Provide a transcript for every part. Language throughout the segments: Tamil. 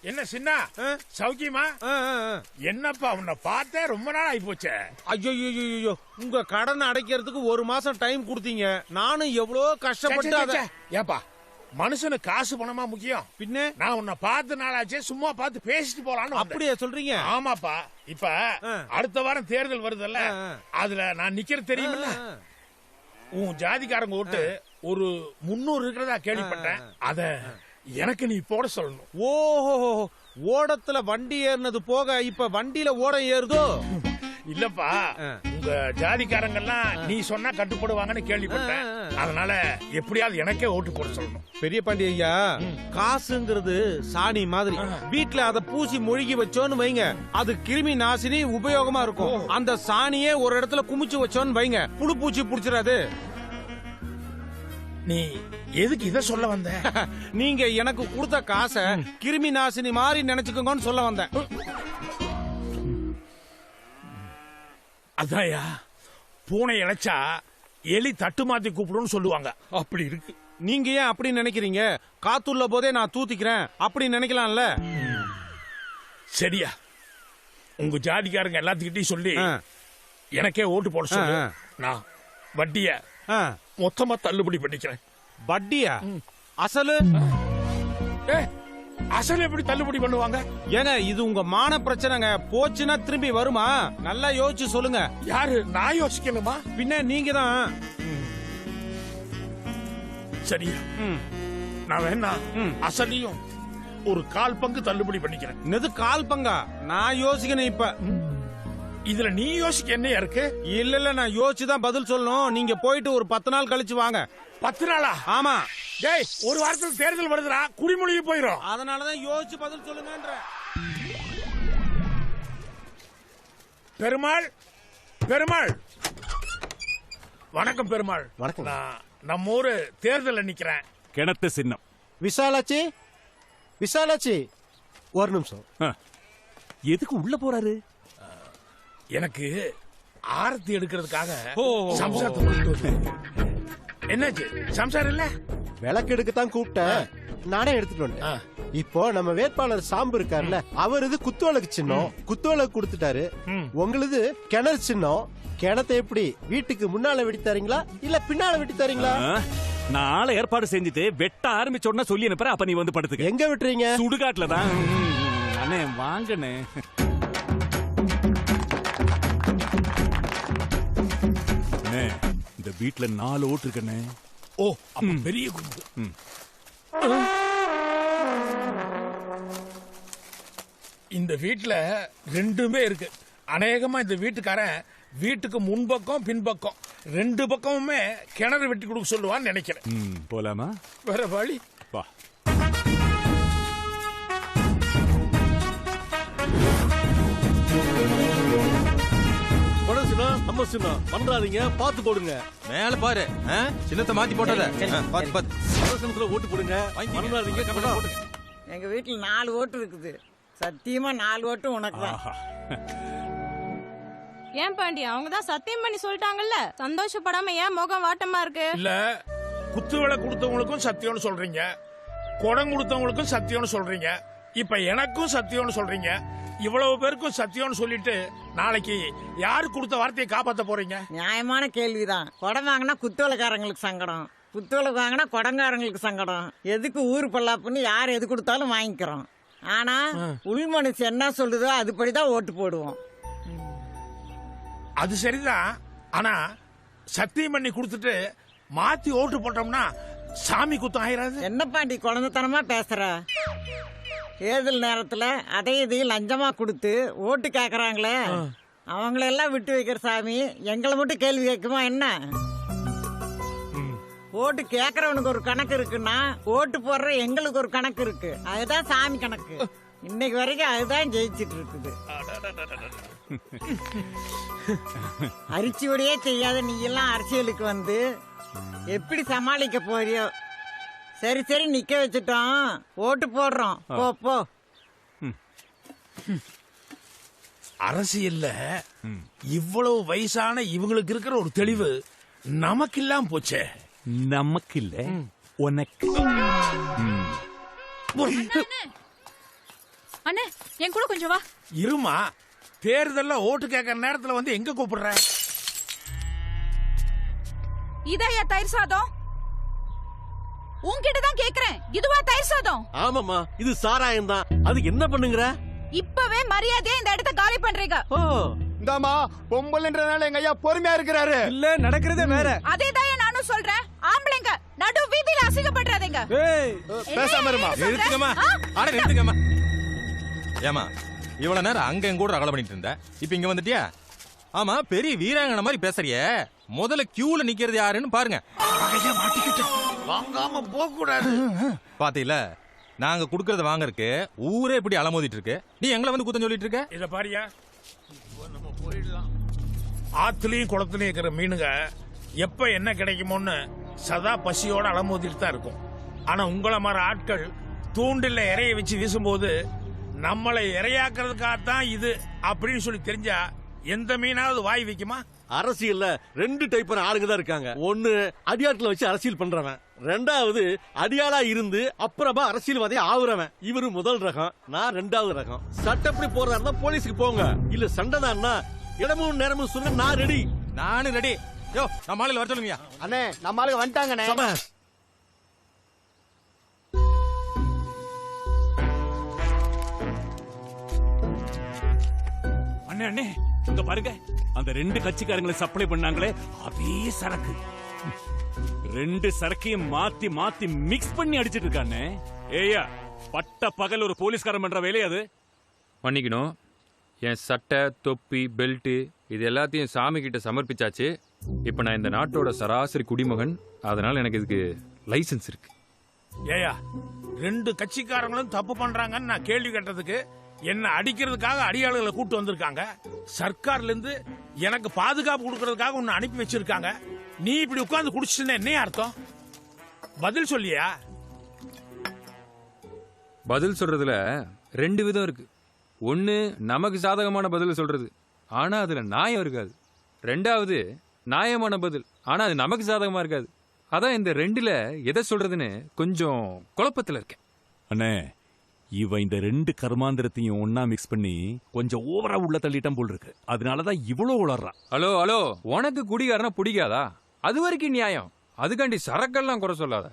என்ன சின்ன சௌக்கியமா? என்னப்பா உன்னை பார்த்தே ரொம்ப நாள் ஆயி போச்சே. ஐயோ உங்க கடனை அடைக்கிறதுக்கு 1 மாசம் டைம் கொடுத்தீங்க. நானும் எவ்வளவு கஷ்டப்பட்டு. ஏப்பா மனுஷனுக்கு காசு பணமா முக்கியம்? பின்ன நான் உன்னை பார்த்து நாளாச்சே, சும்மா பார்த்து பேசிட்டு போலான்னு. அப்படியே சொல்றீங்க? ஆமாப்பா. இப்ப அடுத்த வாரம் தேர்தல் வருதுல்ல, அதுல நான் நிக்கிறது தெரியுமில்ல. உன் ஜாதிக்காரங்க ஓட்டு ஒரு 300 இருக்கிறதா கேள்விப்பட்டேன். அத எனக்கு நீ போட சொல்லணும். ஓஹோ, ஓடத்துல வண்டி ஏறினது போக இப்ப வண்டியில ஓடம் ஏறுதோ? இல்லப்பா, உங்க ஜாதிக்காரங்க எல்லாம் நீ சொன்னா கட்டுப்படுவாங்கன்னு கேள்விப்பட்டேன். அதனால எப்படியாவது எனக்கே ஓட்டு போட சொல்லணும். பெரிய பாண்டி ஐயா, காசுங்கிறது சாணி மாதிரி. வீட்டுல அத பூசி மொழிகி வச்சோன்னு வைங்க, அது கிருமி நாசினி உபயோகமா இருக்கும். அந்த சாணியே ஒரு இடத்துல குமிச்சு வச்சோன்னு வைங்க, புழு பூச்சி புடிச்சிடாது. நீ எதுக்கு இத சொல்ல வந்த? நீங்க எனக்கு கொடுத்த காசை கிருமி நாசினி மாதிரி நினைச்சுக்கோங்கன்னு சொல்ல வந்தேன். அதாயா, பூனை இழைச்சா எலி தட்டு மாத்தி கூப்பிடுன்னு சொல்லுவாங்க. அப்படி இருக்கு. நீங்க ஏன் அப்படி நினைக்கிறீங்க? காத்துள்ள போதே நான் தூத்திக்கிறேன் அப்படி நினைக்கலாம்ல. சரியா, உங்க ஜாதிக்காரங்க எல்லாத்துக்கிட்டையும் சொல்லி எனக்கே ஓட்டு போட சொல்லு. நான் வட்டிய மொத்தமா தள்ளுபடி பண்ணிக்கிறேன். வட்டியா? அசலு? அசல் எப்படி தள்ளுபடி பண்ணுவாங்க? ஏங்க இது உங்க மான பிரச்சனைங்க. போச்சுன்னா திரும்பி வருமா? நல்லா யோசிச்சு சொல்லுங்க. யாரு? நான் யோசிக்கணுமா? பின்ன நீங்க தான். சரியா, நான் வேணா அசலையும் ஒரு 1/4 பங்கு தள்ளுபடி பண்ணிக்கிறேன். என்னது 1/4 பங்கா? நான் யோசிக்கணும் இப்ப. இதுல நீ யோசிக்க என்ன இருக்கு? இல்ல நான் யோசிச்சுதான் பதில் சொல்லணும். நீங்க போயிட்டு ஒரு 10 நாள் கழிச்சு வாங்க. 10 நாளா? ஆமா. டேய், ஒரு வாரத்துல தேர்தல் வருதுடா, குடிமொழிக்கு போயிரும். அதனாலதான் யோசிச்சு பதில் சொல்லுங்கன்ற. பெருமாள், பெருமாள். வணக்கம் பெருமாள். வணக்கம். நான் நம்ம ஊரு தேர்தல் நிக்கிறேன். கிணத்து சின்னம். விசாலாச்சி, விசாலாச்சி, ஒரு நிமிஷம். எதுக்கு உள்ள போறாரு? எனக்கு ஆரத்தி எடுக்கிறதுக்காக சம்சாரத்தை கொண்டு வந்து. என்னாச்சு? சம்சாரம் இல்ல? விளக்கு எடுக்கத்தான் கூப்பிட்டேன், நானே எடுத்துட்டு வந்தேன். இப்போ நம்ம வேட்பாளர் சாம்பு இருக்காருல்ல, அவர் இது குத்துவிளக்கு சின்னம், குத்துவிளக்கு கொடுத்துட்டாரு. உங்களுது கிணறு சின்னம். கிணத்தை எப்படி வீட்டுக்கு முன்னால வெட்டி தரீங்களா இல்ல பின்னால வெட்டி தரீங்களா? நான் ஆளை ஏற்பாடு செஞ்சுட்டு வெட்ட ஆரம்பிச்சோன்னா சொல்லி அனுப்புறேன். அப்ப நீ வந்து படுத்துக்க. எங்க விட்டுறீங்க? சுடுகாட்டுல தான். அண்ணே வாங்கண்ணே. இந்த வீட்டுல 4 ஓட்டு இருக்கண்ணே. ஓ, பெரிய குடும்பம். இந்த வீட்டுல 2மே இருக்கு. அநேகமா இந்த வீட்டுக்காரன் வீட்டுக்கு முன்பக்கம் பின்பக்கம் 2 பக்கமுமே கிணறு வெட்டி கொடுக்க சொல்லுவான்னு நினைக்கிறேன். போலாமா? வேற வழி? வா. நம்ம சின்ன பண்றாதீங்க, பாத்து போடுங்க. மேல பாரு, சின்னத்தை மாத்தி போட்டத பாத்து பாத்து ஓட்டு போடுங்க. பண்றாதீங்க, போடுங்க. எங்க வீட்டுல 4 ஓட்டு இருக்குது. சத்தியமா 4 ஓட்டு உனக்கு தான். ஏன் பாண்டி, அவங்க தான் சத்தியம் பண்ணி சொல்லிட்டாங்கல்ல, சந்தோஷப்படாம ஏன் முகம் வாட்டமா இருக்கு? இல்ல, குத்துவிளக்கு கொடுத்தவங்களுக்கும் சத்தியம்னு சொல்றீங்க, குடம் கொடுத்தவங்களுக்கும் சத்தியம்னு சொல்றீங்க, இப்ப எனக்கும் சத்தியம்னு சொல்றீங்க. இவ்வளவு பேருக்கும் சத்தியம்னு சொல்லிட்டு நாளைக்கு யாரு கொடுத்த வார்த்தையை காப்பாத்த போறீங்க? நியாயமான கேள்விதான். குடம் வாங்கினா குத்துவிளக்காரங்களுக்கு சங்கடம், குத்துவிளக்கு வாங்கினா குடங்காரங்களுக்கு சங்கடம். எதுக்கு ஊர் பொல்லாப்புன்னு யார் எது கொடுத்தாலும் வாங்கிக்கிறோம். ஆனா உள் மனுஷ என்ன சொல்லுதோ அதுபடிதான் ஓட்டு போடுவோம். அது சரிதான். ஆனா சத்தியம் பண்ணி கொடுத்துட்டு மாத்தி ஓட்டு போட்டோம்னா சாமி குத்தம் ஆயிராது? என்ன பாண்டி குழந்தைத்தனமா பேசுற? தேர்தல் நேரத்துல அதையும் இதையும் லஞ்சமா கொடுத்து ஓட்டு கேக்குறாங்களே, அவங்களெல்லாம் விட்டு வைக்கிற சாமி எங்களை மட்டும் கேள்வி கேட்குமா என்ன? ஓட்டு கேக்குறவனுக்கு ஒரு கணக்கு இருக்குன்னா ஓட்டு போடுற எங்களுக்கு ஒரு கணக்கு இருக்கு. அதுதான் சாமி கணக்கு. இன்னைக்கு வரைக்கும் அதுதான் ஜெயிச்சிட்டு இருக்குது. அரிசியோடையே செய்யாத நீ எல்லாம் அரசியலுக்கு வந்து எப்படி சமாளிக்க போறியோ? சரி சரி, நிக்க வச்சுட்டோம், ஓட்டு போடுறோம், போ போ. அரசியல்ல இவ்வளவு வயசான இவங்களுக்கு இருக்கிற ஒரு தெளிவு நமக்கு இல்லாம போச்சே. நமக்கு இல்ல, உனக்கு. அண்ணே என் கூட கொஞ்சம் வா. இருமா, தேர்தல்ல ஓட்டு கேட்கற நேரத்துல வந்து எங்க கூப்பிடுற? இதையா தயிர் சாதம்? உன்கிட்ட தான் கேக்குறேன், இதுவா தயிர் சாதம்? ஆமாமா, இது சாராயம் தான். அதுக்கு என்ன பண்ணுங்கற? இப்பவே மரியாதையா இந்த இடத்த காலி பண்றீங்க. ஓ, இந்தாமா பொம்பளைன்றனால எங்க ஐயா பொறுமையா இருக்கிறாரு. இல்ல நடக்கிறதே வேற. அதேதான் நானும் சொல்றேன். ஆம்பளைங்க நடு வீதியில அசிங்கப்படுறாதீங்க. ஏய் பேசாம இருமா. நிறுத்துங்கம்மா. அட நிறுத்துங்கம்மா. ஏமா இவ்வளவு நேரம் அங்க எங்க கூட ரகலை பண்ணிட்டு இருந்த, இப்ப இங்க வந்துட்டியா? ஆமா, பெரிய வீராங்கனை மாதிரி பேசுறியே. முதல்ல கியூல நிக்கிறது யாருன்னு பாருங்க. வாங்காம போக கூடாது. பாத்தீல, நாங்க குடுக்கறத வாங்கறதுக்கு ஊரே இப்படி அலமோதிட்டு இருக்கு. நீ எங்களை வந்து குத்தம் சொல்லிட்டு இருக்க? இத பாரியா, நம்ம போயிடலாம். ஆத்துலயும் குளத்துலயும் இருக்கிற மீனுங்க எப்ப என்ன கிடைக்குமோன்னு சதா பசியோட அலமோதிட்டு தான் இருக்கும். ஆனா உங்களை மாதிரி ஆட்கள் தூண்டில இறைய வச்சு வீசும்போது நம்மளை இரையாக்குறதுக்காகத்தான் இது அப்படின்னு சொல்லி தெரிஞ்சா எந்த மீனாவது வாய் வைக்குமா? அரசியல்ல 2 டைப்பான ஆளுங்க தான் இருக்காங்க. ஒன்னு அடியாட்களை வச்சு அரசியல் பண்றவன், ரெண்டாவது அடியாளா இருந்து அப்புறமா அரசியல்வாதி ஆகுறவன். இவரு முதல் ரகம், நான் 2வது ரகம். சட்டப்படி போறதா போலீஸுக்கு போங்க, இல்ல சண்டை தான்னா இடமும் நேரமும் சொல்ல நான் ரெடி. நானும் ரெடி. யோ, நம்ம ஆளுல வர சொல்லுங்க. அண்ணே நம்ம ஆளுங்க வந்துட்டாங்கண்ணே. சபாஷ். அண்ணே அண்ணே, இங்க பாருங்க, அந்த 2 கட்சிக்காரங்களை சப்ளை பண்ணாங்களே அதே சரக்கு. 2 சரக்கையும் மாத்தி மாத்தி மிக்ஸ் பண்ணி அடிச்சிட்டு இருக்கானே. ஏயா, பட்ட பகல் ஒரு போலீஸ்காரன் பண்ற வேலையா அது? மன்னிக்கணும், என் சட்டை தொப்பி பெல்ட் இது எல்லாத்தையும் சாமி கிட்ட சமர்ப்பிச்சாச்சு. இப்ப நான் இந்த நாட்டோட சராசரி குடிமகன், அதனால எனக்கு இதுக்கு லைசன்ஸ் இருக்கு. ஏயா, 2 கட்சிக்காரங்களும் தப்பு பண்றாங்கன்னு நான் கேள்வி கேட்டதுக்கு என்ன அடிக்கிறதுக்காக அடியாளுகளை கூட்டு வந்திருக்காங்க. சர்க்கார்ல இருந்து எனக்கு பாதுகாப்பு கொடுக்கறதுக்காக உன்னை அனுப்பி வச்சிருக்காங்க. நீ இப்படி உட்கார்ந்து குடிச்சிட்டு என்ன அர்த்தம்? பதில் சொல்லியா? பதில் சொல்றதுல 2 விதம் இருக்கு. ஒன்னு நமக்கு சாதகமான பதில் சொல்றது, ஆனா அதுல நியாயம் இருக்காது. 2வது நியாயமான பதில், ஆனா அது நமக்கு சாதகமா இருக்காது. அதான் இந்த 2ல எதை சொல்றதுன்னு கொஞ்சம் குழப்பத்துல இருக்கேன். அண்ணே, இவன் இந்த 2 கர்மாந்திரத்தையும் ஒன்னா மிக்ஸ் பண்ணி கொஞ்சம் ஓவரா உள்ள தள்ளிட்டம் போல் இருக்கு. அதனாலதான் இவ்வளவு உளறான். ஹலோ ஹலோ, உனக்கு குடிகாரனா பிடிக்காதா? அது வரைக்கும் நியாயம். அதுக்காண்டி சரக்கெல்லாம் குறை சொல்லாத.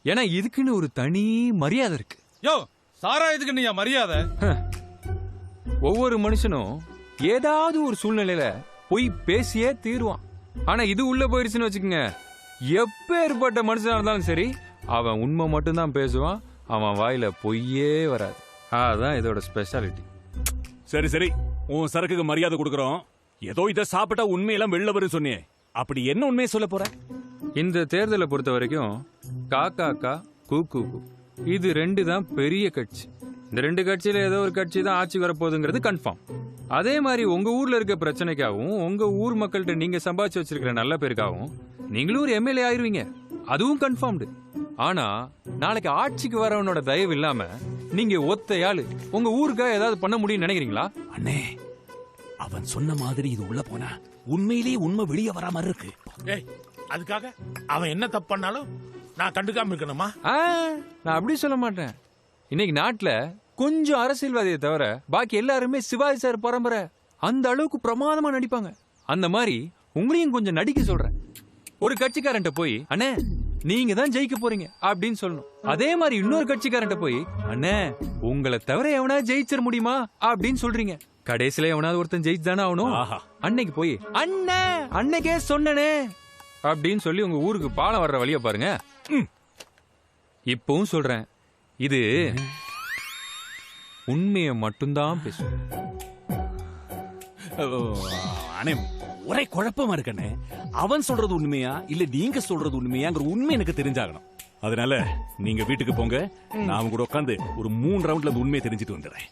ஏன்னா இதுக்குன்னு ஒரு தனி மரியாதை இருக்கு. யோ, சாராயத்துக்கு நீ மரியாதை. ஒவ்வொரு மனுஷனும் ஏதாவது ஒரு சூழ்நிலையில போய் பேசியே தீருவான். ஆனா இது உள்ள போயிருச்சுன்னு வச்சுக்கோங்க, எப்பேற்பட்ட மனுஷனா இருந்தாலும் சரி, அவன் உண்மை மட்டும்தான் பேசுவான். அவன் வாயில பொய்யே வராது. அதான் இதோட ஸ்பெஷாலிட்டி. சரி சரி, உன் சரக்குக்கு மரியாதை கொடுக்கறோம். ஏதோ இதை சாப்பிட்டா உண்மையெல்லாம் வெளில வரும் சொன்னியே, அப்படி என்ன உண்மையை சொல்ல போற? இந்த தேர்தலை பொறுத்த வரைக்கும் காக்கா கூ கூ கூ இது 2 தான் பெரிய கட்சி. இந்த 2 கட்சியில ஏதோ ஒரு கட்சி தான் ஆட்சி வரப்போகுதுங்கிறது கன்ஃபார்ம். அதே மாதிரி உங்க ஊர்ல இருக்க பிரச்சனைக்காகவும் உங்க ஊர் மக்கள்கிட்ட நீங்க சம்பாதிச்சு வச்சிருக்கிற நல்ல பேருக்காகவும் நீங்களும் ஒரு எம்எல்ஏ ஆயிருவீங்க, அதுவும் கன்ஃபார்ம்டு. ஆனா நாளைக்கு ஆட்சிக்கு வரவனோட தயவு இல்லாம நீங்க ஒத்தையாளு உங்க ஊருக்காக ஏதாவது பண்ண முடியும்னு நினைக்கிறீங்களா? அண்ணே, அவன் சொன்ன மாதிரி இது உள்ள போனா உண்மையிலேயே உண்மை வெளியே வர மாதிரி இருக்கு. ஏய், அதுக்காக அவன் என்ன தப்பு பண்ணாலும் நான் கண்டுக்காம இருக்கணுமா? நான் அப்படி சொல்ல மாட்டேன். இன்னைக்கு நாட்டுல கொஞ்சம் அரசியல்வாதியை தவிர பாக்கி எல்லாருமே சிவாஜி சார் பரம்பரை. அந்த அளவுக்கு பிரமாதமா நடிப்பாங்க. அந்த மாதிரி உங்களையும் கொஞ்சம் நடிக்க சொல்றேன். ஒரு கட்சிக்காரன்ட்ட போய் அண்ணே நீங்க தான் ஜெயிக்க போறீங்க அப்படின்னு சொல்லணும். அதே மாதிரி இன்னொரு கட்சிக்காரன்ட்ட போய் அண்ணே உங்களை தவிர எவனா ஜெயிச்சிட முடியுமா அப்படின்னு சொல்றீங்க. கடைசியில எவனாவது ஒருத்தன் ஜெயிச்சுதானே ஆகணும். அன்னைக்கு போய் அண்ணே அன்னைக்கே சொன்னனே அப்படின்னு சொல்லி உங்க ஊருக்கு பாலம் வர்ற வழிய பாருங்க. இப்பவும் சொல்றேன், இது உண்மையை மட்டும்தான் பேசும். அண்ணே, ஒரே குழப்பமா இருக்கண்ணே. அவன் சொல்றது உண்மையா இல்ல நீங்க சொல்றது உண்மையாங்கிற உண்மை எனக்கு தெரிஞ்சாகணும். அதனால நீங்க வீட்டுக்கு போங்க, நான் அவங்க கூட உட்காந்து ஒரு 3 ரவுண்ட்ல அந்த உண்மையை தெரிஞ்சுட்டு வந்துடுறேன்.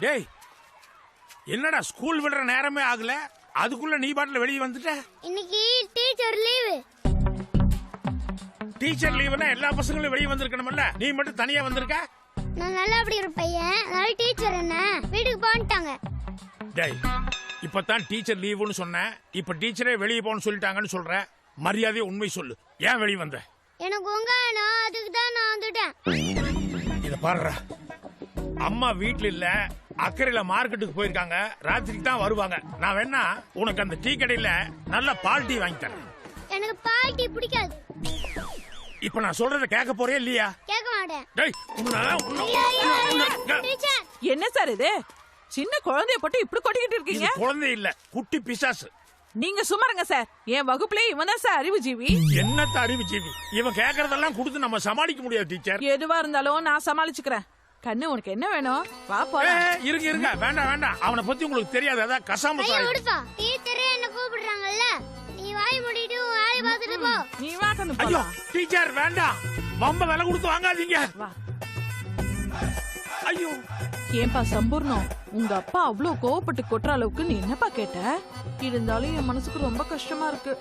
டேய், என்னடா ஸ்கூல் விடுற நேரமே ஆகல, அதுக்குள்ள நீ பாட்டுல வெளியே வந்துட்ட? இன்னைக்கு டீச்சர் லீவு. டீச்சர் லீவுனா எல்லா பசங்களும் வெளியே வந்திருக்கணும்ல, நீ மட்டும் தனியா வந்திருக்க? நான் நல்லா அப்படி ஒரு பையன், அதனால டீச்சர் என்ன வீட்டுக்கு போன்ட்டாங்க. டேய், இப்பதான் டீச்சர் லீவுன்னு சொன்னேன், இப்ப டீச்சரே வெளியே போன்னு சொல்லிட்டாங்கன்னு சொல்ற. மரியாதையை உண்மை சொல்லு, ஏன் வெளியே வந்த? எனக்கு உங்க வேணும், அதுக்கு தான் நான் வந்துட்டேன். இத பாருடா, அம்மா வீட்ல இல்ல, அக்கறையில மார்க்கெட்டுக்கு போயிருக்காங்க, ராத்திரிக்கு தான் வருவாங்க. நான் வேணா உனக்கு அந்த டீ கடையில நல்ல பால் டீ வாங்கி தரேன். எனக்கு பால் டீ பிடிக்காது. இப்ப நான் சொல்றத கேட்க போறே இல்லையா? கேட்க மாட்டேன். டேய், டீச்சர், என்ன சார் இது? சின்ன குழந்தைய போட்டு இப்படி கொட்டிக்கிட்டு இது இருக்கீங்க. குழந்தை இல்ல, குட்டி பிசாசு. நீங்க சும்மாருங்க சார். என் வகுப்புல இவன் தான் சார் அறிவு ஜீவி. என்னத்த அறிவு ஜீவி? இவன் கேக்குறதெல்லாம் கொடுத்து நம்ம சமாளிக்க முடியாது டீச்சர். எதுவா இருந்தாலும் நான் சமாளிச்சுக்கிறேன். கண்ணு, உனக்கு என்ன வேணும்? வா போலாம். இருங்க இருங்க, வேண்டாம் வேண்டாம், அவனை பத்தி உங்களுக்கு தெரியாது. அதான் கசாம ஐயா விடுப்பா. டீச்சரே என்ன கூப்பிடுறாங்கல்ல, நீ வாய் மூடிட்டு வாய் பார்த்துட்டு போ. நீ வா கண்ணு ஐயோ போலாம். டீச்சர் வேண்டாம், ரொம்ப விலை கொடுத்து வாங்காதீங்க. வா. ஐயோ, ஏன்பா சம்பூர்ணம், உங்க அப்பா அவ்வளவு கோவப்பட்டு கொட்டுற அளவுக்கு நீ என்னப்பா கேட்ட? இருந்தாலும் என் மனசுக்கு ரொம்ப கஷ்டமா இருக்கு.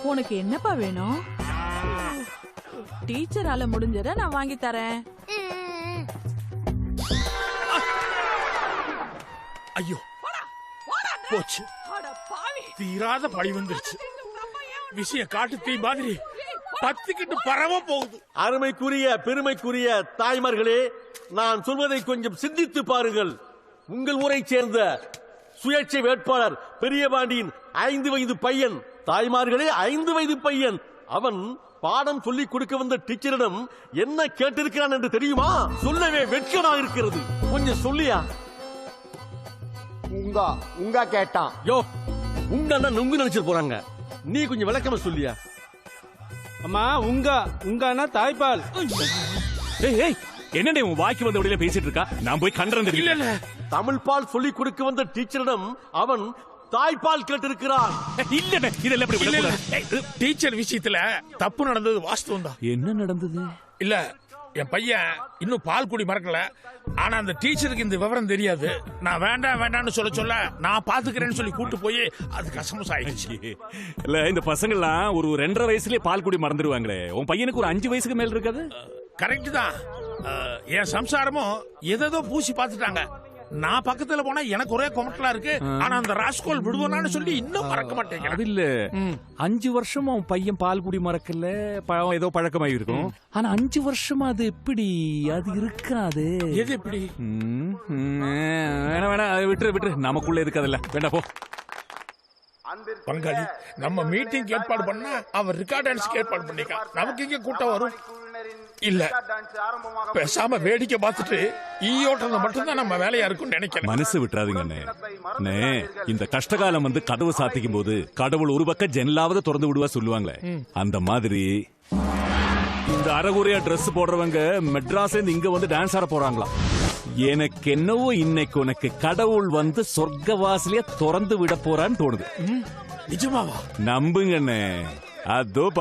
உனக்கு என்னப்பா வேணும்? டீச்சரால முடிஞ்சத நான் வாங்கி தரேன். ஐயோ போச்சு, தீராத பழி வந்துருச்சு. விஷயம் காட்டு தீ மாதிரி பத்திக்கிட்டு பரவ போகுது. அருமைக்குரிய பெருமைக்குரிய தாய்மார்களே, நான் சொல்வதை கொஞ்சம் சிந்தித்து பாருங்கள். உங்கள் ஊரை சேர்ந்த சுயேட்சை வேட்பாளர் பெரியபாண்டியின் 5 வயது பையன். தாய்மார்களே, 5 வயது பையன். அவன் பாடம் சொல்லிக் கொடுக்க வந்த டீச்சரிடம் என்ன கேட்டிருக்கிறான் என்று தெரியுமா? சொல்லவே வெட்கமாக இருக்கிறது. கொஞ்சம் சொல்லியா? உங்க கேட்டான். யோ, உங்க நுங்கு நினைச்சிட்டு போறாங்க. நீ கொஞ்சம் விளக்கமா சொல்லியா? அம்மா உங்க தாய்ப்பால். ஏய் ஏய், என்னடே உன் வாய்க்கு வந்த வழியில பேசிட்டு இருக்கா? நான் போய் கண்டறேன். இல்ல இல்ல, தமிழ் பால் சொல்லிக் கொடுக்க வந்த டீச்சரிடம் அவன் தாய்ப்பால் கேட்டிருக்கிறான். இல்ல, இதெல்லாம் இப்படி இல்ல இல்ல, விடக்கூடாது. டீச்சர் விஷயத்துல தப்பு நடந்தது வாஸ்தவம் தான். என்ன நடந்தது? இல்ல, என் பையன் இன்னும் பால் குடி மறக்கல. ஆனா அந்த டீச்சருக்கு இந்த விவரம் தெரியாது. நான் வேண்டாம் வேண்டாம்னு சொல்ல நான் பாத்துக்கிறேன்னு சொல்லி கூட்டு போய் அது கசமஸ் ஆயிடுச்சு. இல்ல, இந்த பசங்க எல்லாம் ஒரு 2.5 வயசுலயே பால் குடி மறந்துடுவாங்களே. உன் பையனுக்கு ஒரு 5 வயசுக்கு மேல இருக்காது? கரெக்ட் தான். என் சம்சாரமும் ஏதோ பூசி பாத்துட்டாங்க. நான் பக்கத்துல போனா எனக்கு ஒரே கொமட்டலா இருக்கு. ஆனா அந்த ராஸ்கோல் விடுவானு சொல்லி இன்னும் மறக்க மாட்டேங்கிறேன். அது இல்ல, 5 வருஷமா உன் பையன் பால் குடி மறக்கல, ஏதோ பழக்கமாயி இருக்கும். ஆனா 5 வருஷமா அது எப்படி? அது இருக்காது. எது எப்படி? வேணா அதை விட்டுரு, நமக்குள்ள இருக்காதுல்ல. வேண்டாம் போ. பங்காளி, நம்ம மீட்டிங் ஏற்பாடு பண்ணா அவர் ரெக்கார்ட் டான்ஸ்க்கு ஏற்பாடு பண்ணிக்க. நமக்கு இங்க கூட்டம் வரும் இல்ல? பேசாம வேடிக்கை பார்த்துட்டு ஈயோட்டது மட்டும்தான் நம்ம வேலையா இருக்கும்னு நினைக்கிறேன். மனசு விட்டுறாதீங்க அண்ணே. இந்த கஷ்டகாலம் வந்து கதவு சாத்திக்கும் போது கடவுள் ஒரு பக்கம் ஜன்னலாவது திறந்து விடுவா சொல்லுவாங்களே, அந்த மாதிரி இந்த அரைகுறையா Dress போடுறவங்க மெட்ராஸ்ல இங்க வந்து டான்ஸ் ஆட போறாங்களா. எனக்கு என்னவோ இன்னைக்கு உனக்கு கடவுள் வந்து சொர்க்க வாசலையே திறந்து விட போறான்னு தோணுது. நிஜமாவா? நம்புங்க அண்ணே. அதோ